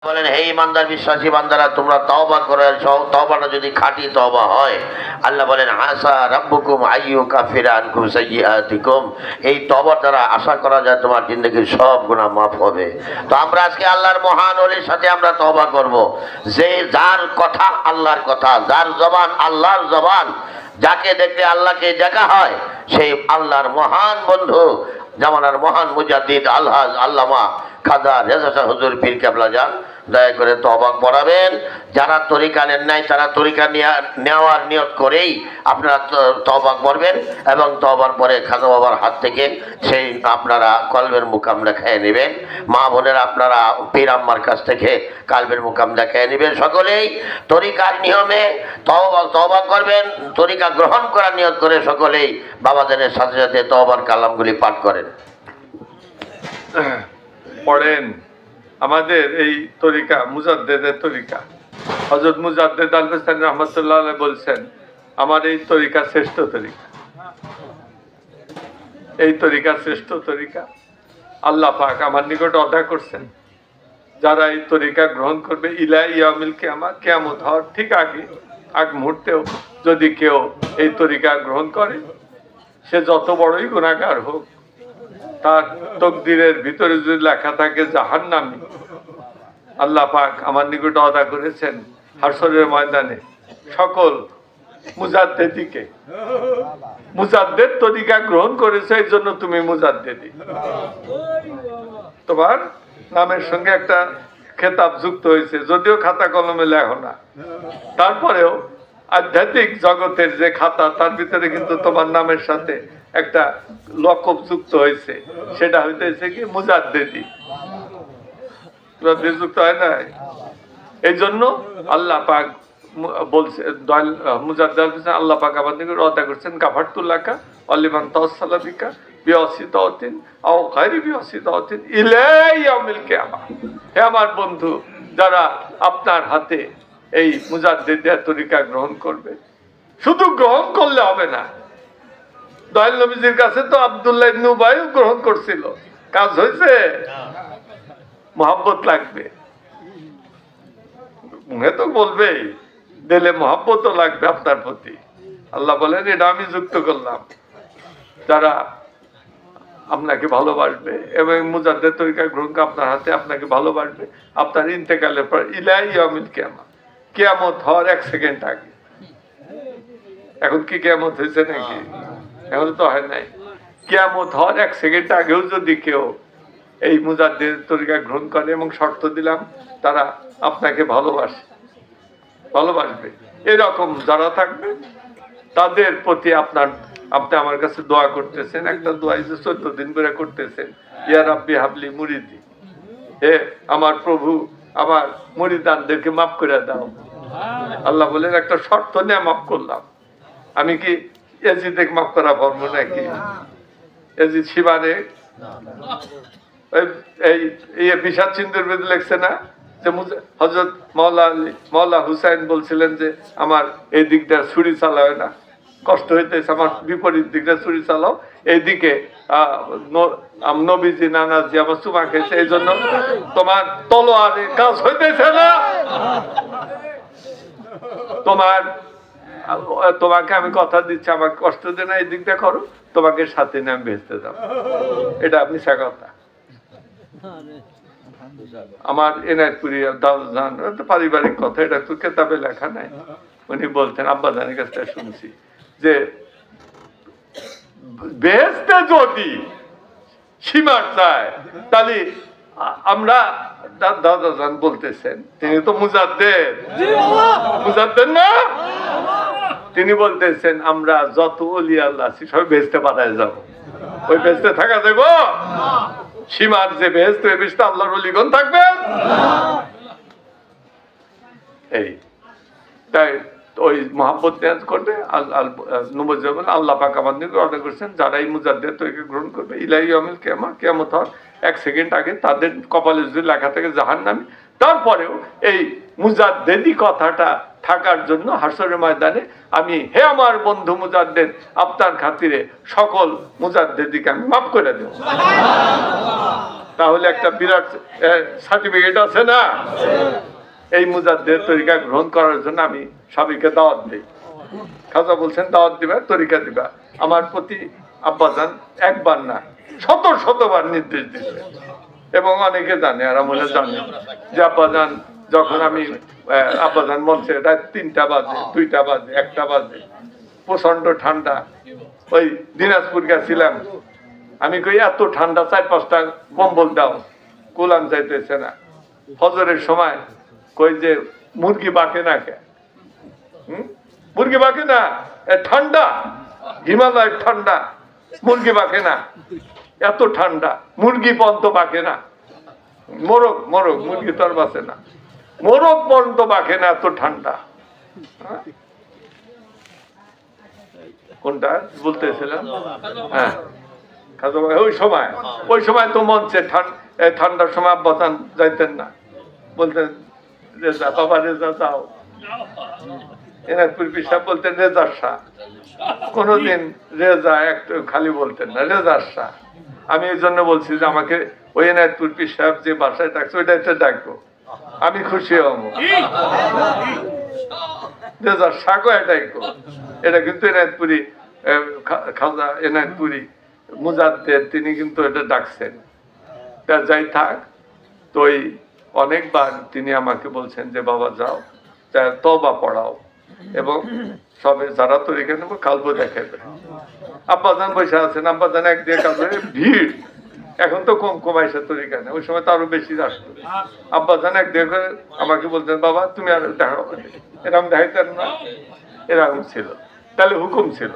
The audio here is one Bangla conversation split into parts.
বলেন, হে ঈমানদার বিশ্বাসী বান্দারা, তোমরা তওবা করে, তওবাটা যদি খাঁটি তওবা হয়, আল্লাহ বলেন আসা রাব্বুকুম আইয়ুকাফিরা আনকুম সাইয়্যাতিকুম, এই তওবার দ্বারা আশা করা যায় তোমার জিন্দেগির সব গুনাহ মাফ হবে। তো আমরা আজকে আল্লাহর মহান ওলির সাথে আমরা তওবা করব, যে যার কথা আল্লাহর কথা, যার জবান আল্লাহর জবান, যাকে দেখলে আল্লাহকে দেখা হয়, সেই আল্লাহর মহান বন্ধু, জামানার মহান মুজাদ্দিদ আলহাজ আল্লামা খাজা রেজা শাহ হুজুর পীর কেবলা যান, দয়া করে তওবা পড়াবেন। যারা তরিকা নেন নাই তারা তরিকা নেওয়ার নিয়ত করেই আপনারা তওবা করবেন, এবং তওবার পরে খাজা বাবার হাত থেকে সেই আপনারা কলবের মুকাম দেখায় নেবেন। মা বোনেরা আপনারা পীর আম্মার কাছ থেকে কালবের মুকাম দেখায় নেবেন। সকলেই তরিকার নিয়মে তওবা করবেন, তরিকা গ্রহণ করার নিয়ত করে সকলেই বাবাদের সাথে সাথে তওবার কালামগুলি পাঠ করেন, পড়েন। আমাদের এই তরিকা মুজাদ্দেদের তরিকা, হযরত মুজাদ্দেদ আল-ফিসানি রাহমাতুল্লাহ আলাইহি বলছেন, আমার এই তরিকা শ্রেষ্ঠ তরিকা, এই তরিকা শ্রেষ্ঠ তরিকা। আল্লাহ পাক আমার নিকট ওয়াদা করছেন, যারা এই তরিকা গ্রহণ করবে ইলা ইয়াউমিল কিয়ামত, কিয়ামত হওয়ার ঠিক আগ মুহূর্তেও যদি কেউ এই তরিকা গ্রহণ করে, সে যত বড়ই গুনাহগার হোক, তার তকদিরের ভিতরে যদি লেখা থাকে জাহান্নামী, আল্লাহ পাক আমার নিকট ওয়াদা করেছেন হাশরের ময়দানে সকল মুজাদ্দেদিকে, মুজাদ্দেদ তরিকা গ্রহণ করেছে এই জন্য তুমি মুজাদ্দেদি, তোমার নামের সঙ্গে একটা খেতাব যুক্ত হয়েছে, যদিও খাতা কলমে লেখো না, তারপরেও আধ্যাত্মিক জগতের যে খাতা, তার ভিতরে কিন্তু তোমার নামের সাথে একটা লকব যুক্ত হয়েছে, সেটা হইতেছে কি মুজাদ্দেদি, যুক্ত হয় না। এই জন্য আল্লাহ পাক বলছে, মুজাদ্দেদ আল্লাহ পাক আমার নিকট ওয়াদা করছেন, গাফারতুল্লাকা ওয়ালিমান তাওয়াসসালা বিকা বিওয়াসিতাতিন আও গায়রি বিওয়াসিতাতিন ইলা ইয়াউমিল কিয়ামা। হে আমার বন্ধু, যারা আপনার হাতে এই মুজাদ্দেদের তরিকা গ্রহণ করবে, শুধু গ্রহণ করলে হবে না, দয়াল নবীজির কাছে তো আব্দুল্লাহ ইবনে উবাই গ্রহণ করছিল, কাজ হয়েছে? মহব্বত লাগবে, মুখে তো বলবেই, দিলে মহব্বতও লাগবে আপনার প্রতি। আল্লাহ বলেন, এটা আমি যুক্ত করলাম, যারা আপনাকে ভালোবাসবে এবং মুজাদ্দেদ তরিকা গ্রহণ করে আপনার হাতে আপনাকে ভালোবাসবে, আপনার ইন্তেকালের পর ইলা ইয়াউমিল কিয়ামা, কিয়ামত হওয়ার 1 সেকেন্ড আগে। এখন কি কিয়ামত হয়েছে নাকি? এখন তো হয় নাই। কিয়ামত হওয়ার 1 সেকেন্ড আগেও যদি কেউ এই মুজাদ্দেদ তরিকা গ্রহণ করে, এবং শর্ত দিলাম তারা আপনাকে ভালোবাসবে, এরকম যারা থাকবে তাদের প্রতি আপনি আমার কাছে দোয়া করতেছেন, একটা দোয়া 14 দিন করে করতেছেন, ইয়া রাব্বি হাবলি মুরিদি, হে আমার প্রভু আমার মুরিদানদেরকে মাফ করে দাও। আল্লাহ বলেন, একটা শর্ত নিয়ে মাফ করলাম। আমি কি এজিদকে মাফ করা পারবো নাকি? এজিদ শিবারে এই বিষাদ সিন্ধুর বেদ লেখছে না যে হযরত মাওলা হুসাইন বলছিলেন যে আমার এই দিকটা ছুরি চালাও না, কষ্ট হইতেছে, আমার বিপরীত দিকটা ছুরি চালাও, এইদিকে নবীজি নানাজি আমার চুমা খেয়েছে, এই জন্য তোমার তলোয়ারে কাজ হইতেছে না, তোমাকে আমি কথা দিচ্ছি, আমাকে কষ্ট দেয় না, এই দিকটা করো, তোমাকে সাথে নিয়ে আমি ভেস্তে যাবো। এটা আপনি কথা আমার এনায়তপুরি পারিবারিক কথা, এটা তো কেতাবে লেখা নাই। উনি বলতেন, আব্বা জানের কাছ থেকে শুনছি যে বেহেশতে যদি সীমার চায়, তাহলে আমরা, দাদা জান বলতেছেন, তিনি তো মুজাদ্দেদ না, তিনি বলতেছেন আমরা যত ওলি আল্লাহ আছি সবাই বেহেশতে পাঠায় যাবো। ওই বেহেশতে থাকা যাব? সীমার যে বেহেশত, ওই বেহেশতে আল্লাহর ওলিগণ থাকবে। এই তাই ওই মহব্বত নিয়াজ করবে। আল্লাহ পাক আমার নিকট অর্ডার করছেন, যারা এই মুজাদ্দেদ তরিকা গ্রহণ করবে ইলা ইয়াউমিল কিয়ামা, কিয়ামত হওয়ার 1 সেকেন্ড আগে তাদের কপালে যদি লেখা থাকে জাহান্নামী, তারপরেও এই মুজাদ্দেদি কথাটা থাকার জন্য হাশরের ময়দানে আমি, হে আমার বন্ধু মুজাদ্দেদ, আপনার খাতিরে সকল মুজাদ্দেদিকে আমি মাফ করে দেব। তাহলে একটা বিরাট সার্টিফিকেট আছে না। এই মুজাদ্দের তরিকা গ্রহণ করার জন্য আমি সবাইকে দাওয়াত দিই। খাজা বলছেন দাওয়াত দিবা, তরিকা দিবা। আমার প্রতি আব্বাজান একবার না শতবার নির্দেশ দিচ্ছে, এবং অনেকে জানে, আর মনে জানে যে আব্বাজান যখন আমি আব্বাজান মঞ্চে রাত 3টা বাজে, 2টা বাজে, 1টা বাজে, প্রচন্ড ঠান্ডা, ওই দিনাজপুর গেছিলাম, আমি কই এত ঠান্ডা 4-5টা কম্বল দাও, কুলাম যাইতেছে না। ফজরের সময় কই যে মুরগি বাঁকে না, কে মুরগি বাঁকে না, ঠান্ডা, হিমালয়ের ঠান্ডা, মুরগি বাঁকে না, এত ঠান্ডা, মুরগি পর্যন্ত বাঁকে না, মোরগ মুরগি তো আর বাঁচে না, মোরগ পর্যন্ত বাঁকে না, এত ঠান্ডা। কোনটা বলতেছিলাম? হ্যাঁ, ওই সময় তো মঞ্চে ঠান্ডার সময় আব্বাজান যাইতেন না, বলতেন রেজা, বাবা রেজা যাও। এনায়তপুর পীর সাহেব বলতেন রেজার শাহ, কোনোদিন রেজা একটু খালি বলতেন না, রেজার শাহ। আমি এই জন্য বলছি যে আমাকে ওই এনায়তপুর পীর সাহেব যে বাসায় ডাকছে ওইটাতে ডাকবো, আমি খুশি হব। রেজার শাহ ডাকবো, এটা কিন্তু এনায়তপুরি খাজা এনায়তপুরি মুজাদ্দের তিনি কিন্তু এটা ডাকছেন। তা যাই থাক, তো অনেকবার তিনি আমাকে বলছেন যে বাবা যাও, তওবা পড়াও, এবং সবে যারা তরিকা নেবো কালবো দেখাবে। আব্বাজান বসে আছেন, আব্বাজান একদিকে কালবে ভিড়, এখন তো কমাইছে তরিকা নেই, ওই সময় তো আরো বেশি আসতো। আব্বাজান একদিকে আমাকে বলতেন বাবা তুমি আর দেখাও, এরকম দেখাইতেন না, এরকম ছিল, তাহলে হুকুম ছিল।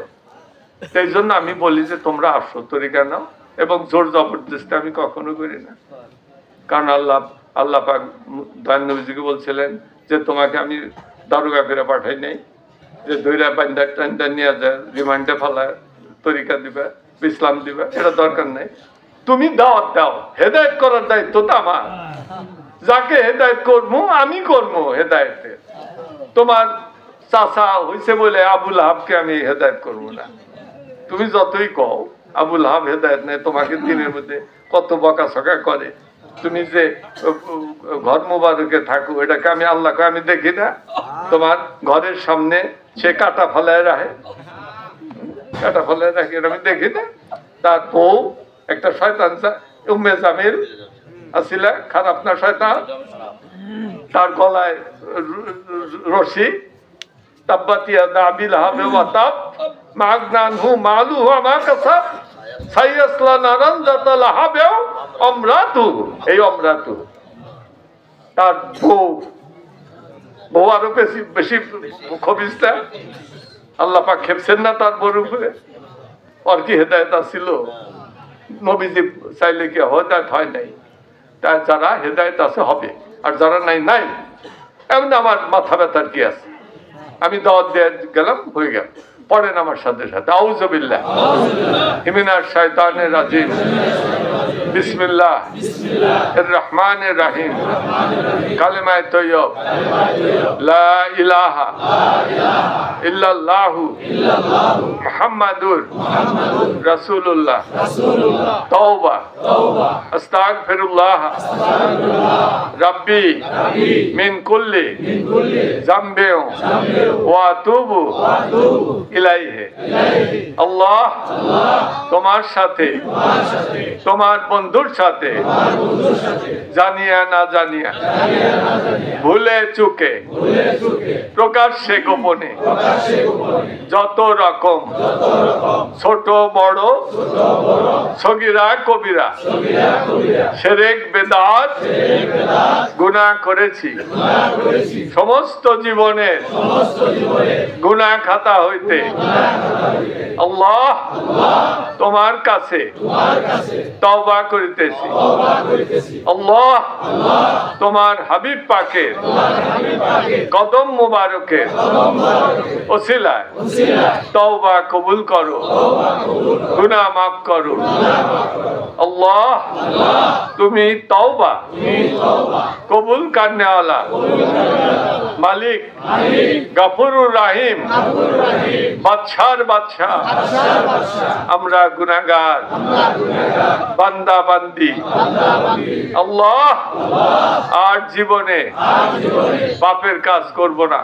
সেই জন্য আমি বলি যে তোমরা আসো, তরিকা নাও, এবং জোর জবরদস্তি আমি কখনো করি না। কারণ আল্লাহ পাক দয়াল নবীজিকে বলছিলেন যে তোমাকে আমি দারোগা করে পাঠাই নাই যে ধৈর্য বান্ধা টান্দা নিয়ে যায় রিমান্ডে ফেলায় তরিকা দিবে, ইসলাম দিবে, এটা দরকার নেই। তুমি দাওয়াত দাও, হেদায়েত করার দায়িত্ব তো আমার। যাকে হেদায়েত করবো আমি করবো হেদায়েতে। তোমার চাচা হইছে বলে আবুল আহাবকে আমি হেদায়েত করবো না। তুমি যতই কও আবুল আহাব হেদায়েত নেই, তোমাকে দিনের মধ্যে কত বকাঝকা করে, তুমি যে ঘর মোবারকে থাকো, এটাকে আমি আল্লাহকে আমি দেখি না? তোমার ঘরের সামনে সে কাটা ফলায় রাখে, এটা আমি দেখি না? তার বউ একটা শয়তান উম্মে জামিল আসিলা, খারাপ না শয়তান, তার গলায় রশি, তাব্বাতিয়া দাবিল হাবে ওয়াতাব মাগনানহু মালুহু মা কাসাব সাইয়াসলা নারান যাতা লাহাবেও আমরাতু। এই আমরাতু তার বউ আরো বেশি খবিস্তা। আল্লাহ পাক খেপছেন না তার বউর উপরে? আর কি হেদায়েত ছিল? নবীজি চাইলে কি হেদায়েত হয় নাই? তাই যারা হেদায়েত আছে হবে, আর যারা নাই নাই। এমন আমার মাথা ব্যথার কি আছে? আমি দাওয়াত দিয়ে গেলাম, হয়ে গেল। পড়েন আমার সাথে সাথে আউযু বিল্লাহ মিনাশ শাইতানির রাজিম, বিসমিল্লাহ এর রহমানির রহিম, কালিমায়ে তাইয়্যিব, লা ইলাহা ইল্লাল্লাহু মুহাম্মাদুর রাসূলুল্লাহ, তাওবা আস্তাগফিরুল্লাহ রাব্বি মিন কুল্লি যামবি ওয়া আতুবু ইলাইহি। আল্লাহ তোমার সাথে, তোমার বন্ধুর সাথে জানিয়া না জানিয়া, ভুলে চুকে, প্রকাশ্যে গোপনে যত রকম ছোট বড় সগীরা কবিরা শিরক বিদআত গুনাহ করেছি, সমস্ত জীবনের গুনাহ খাতা হইতে আল্লাহ তোমার কাছে তওবা করিতেছি। আল্লাহ তোমার হাবিব পাকের কদম মুবারকের ওসিলায় তওবা কবুল করো, গুনাহ মাফ করো। আল্লাহ তুমি তওবা কবুল করনে ওয়ালা মালিক, গফুরুর রহিম, বাদশার বাদশা আমরা গুনাহগার বান্দা বান্দি আল্লাহ আর জীবনে পাপের কাজ করব না,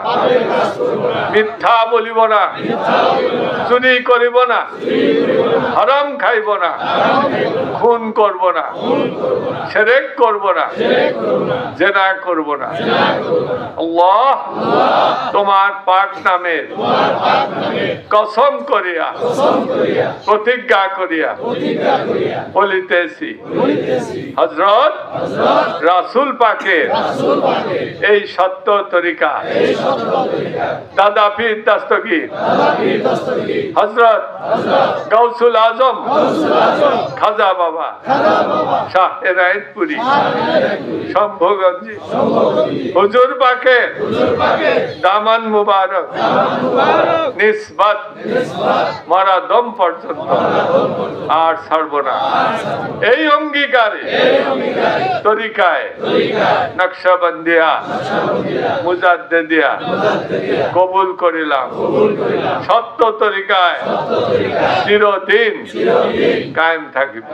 মিথ্যা বলিব না, চুরি করিব না, হারাম খাইব না, খুন করব না, শিরক করব না, জিনা করব না। আল্লাহ তোমার পাক নামের কসম করিয়া প্রতিজ্ঞা করিয়া বলিতেছি হযরত রাসূল পাকের এই সত্য তরিকা দাদা পীর দস্তগীর হযরত গাউসুল আজম খাজা বাবা শাহ এনায়েতপুরী শম্ভুগঞ্জি হুজুর পাকের দামান মুবারক নিসবত মারা দম পর্যন্ত আর ছাড়ব না। এই অঙ্গীকারে তরিকায় নকশবন্দিয়া মুজাদ্দিদিয়া কবুল করিলাম। সত্য তরিকায় চিরদিন কায়েম থাকিব।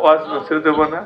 ওয়াজ বসে দেব না।